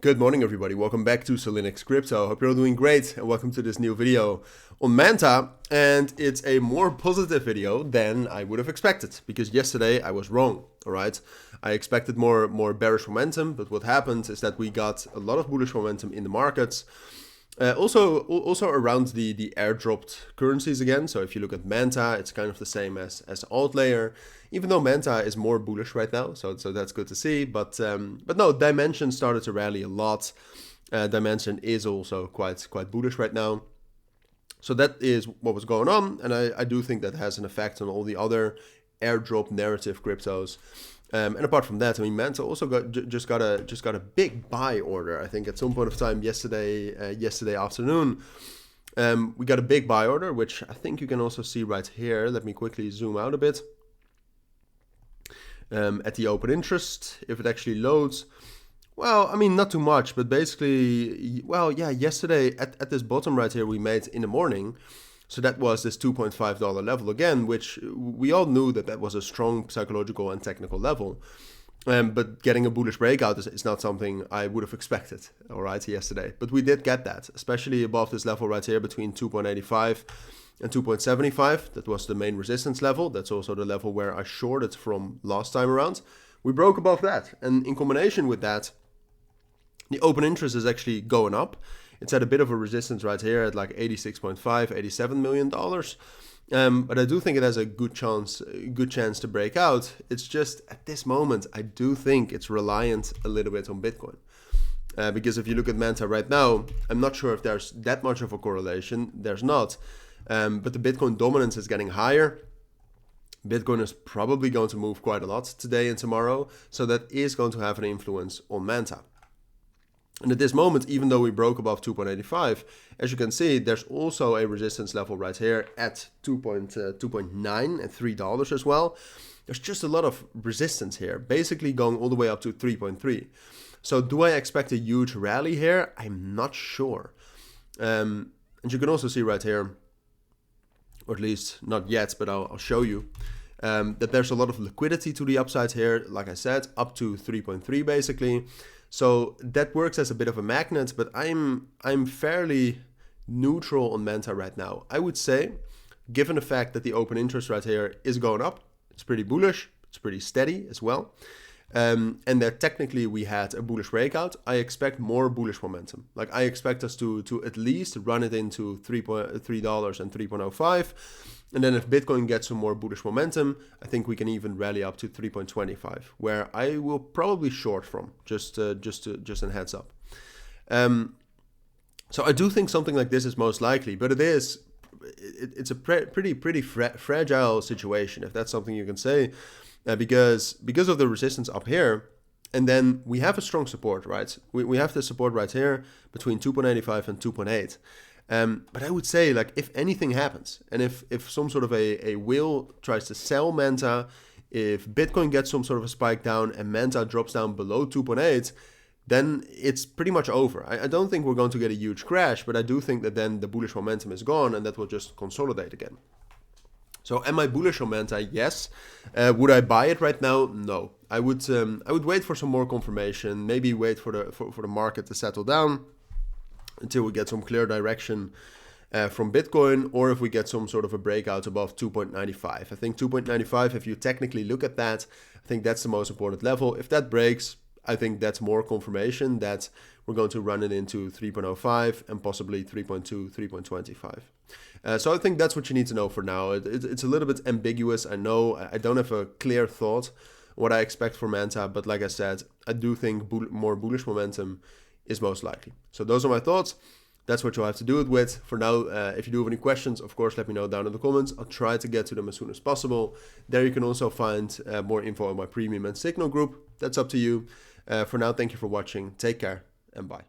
Good morning, everybody. Welcome back to Cilinix Crypto. Hope you're all doing great, and welcome to this new video on Manta. And it's a more positive video than I would have expected, because yesterday I was wrong. All right, I expected more bearish momentum, but what happened is that we got a lot of bullish momentum in the markets. Also around the airdropped currencies again. So if you look at Manta, it's kind of the same as alt layer, even though Manta is more bullish right now. So that's good to see. But no, Dimension started to rally a lot. Dimension is also quite bullish right now. So that is what was going on, and I do think that has an effect on all the other airdrop narrative cryptos. And apart from that, I mean, Manta also just got a big buy order. I think at some point of time yesterday afternoon, we got a big buy order, which I think you can also see right here. Let me quickly zoom out a bit. At the open interest, if it actually loads. Well, I mean, not too much, but basically, well, yeah, yesterday at this bottom right here we made in the morning. So that was this $2.5 level again, which we all knew that was a strong psychological and technical level. But getting a bullish breakout is not something I would have expected, all right, yesterday. But we did get that, especially above this level right here between 2.85 and 2.75. That was the main resistance level. That's also the level where I shorted from last time around. We broke above that. And in combination with that, the open interest is actually going up. It's at a bit of a resistance right here at like $86.5, $87 million. But I do think it has a good chance to break out. It's just at this moment, I do think it's reliant a little bit on Bitcoin. Because if you look at Manta right now, I'm not sure if there's that much of a correlation. There's not. But the Bitcoin dominance is getting higher. Bitcoin is probably going to move quite a lot today and tomorrow. So that is going to have an influence on Manta. And at this moment, even though we broke above 2.85, as you can see, there's also a resistance level right here at 2.9 and $3 as well. There's just a lot of resistance here, basically going all the way up to 3.3. So do I expect a huge rally here? I'm not sure. And you can also see right here, or at least not yet, but I'll show you, that there's a lot of liquidity to the upside here. Like I said, up to 3.3 basically. So that works as a bit of a magnet, but I'm fairly neutral on Manta right now. I would say, given the fact that the open interest right here is going up, it's pretty bullish, it's pretty steady as well, and that technically we had a bullish breakout, I expect more bullish momentum. Like I expect us to at least run it into $3 and 3.05. And then if Bitcoin gets some more bullish momentum, I think we can even rally up to 3.25, where I will probably short from, just a heads up. So I do think something like this is most likely, but it's a pretty fragile situation, if that's something you can say, because of the resistance up here. And then we have a strong support, right? We have the support right here between 2.85 and 2.8. But I would say, like, if anything happens, and if some sort of a whale tries to sell Manta, if Bitcoin gets some sort of a spike down and Manta drops down below 2.8, then it's pretty much over. I don't think we're going to get a huge crash, but I do think that then the bullish momentum is gone and that will just consolidate again. So am I bullish on Manta? Yes. Would I buy it right now? No. I would wait for some more confirmation, maybe wait for the market to settle down until we get some clear direction from Bitcoin, or if we get some sort of a breakout above 2.95. I think 2.95, if you technically look at that, I think that's the most important level. If that breaks, I think that's more confirmation that we're going to run it into 3.05 and possibly 3.2, 3.25. So I think that's what you need to know for now. It's a little bit ambiguous. I know I don't have a clear thought what I expect for Manta, but like I said, I do think more bullish momentum is most likely. So those are my thoughts. That's what you'll have to do it with. For now, if you do have any questions, of course, let me know down in the comments. I'll try to get to them as soon as possible. There you can also find more info on my premium and signal group. That's up to you. For now, thank you for watching. Take care and bye.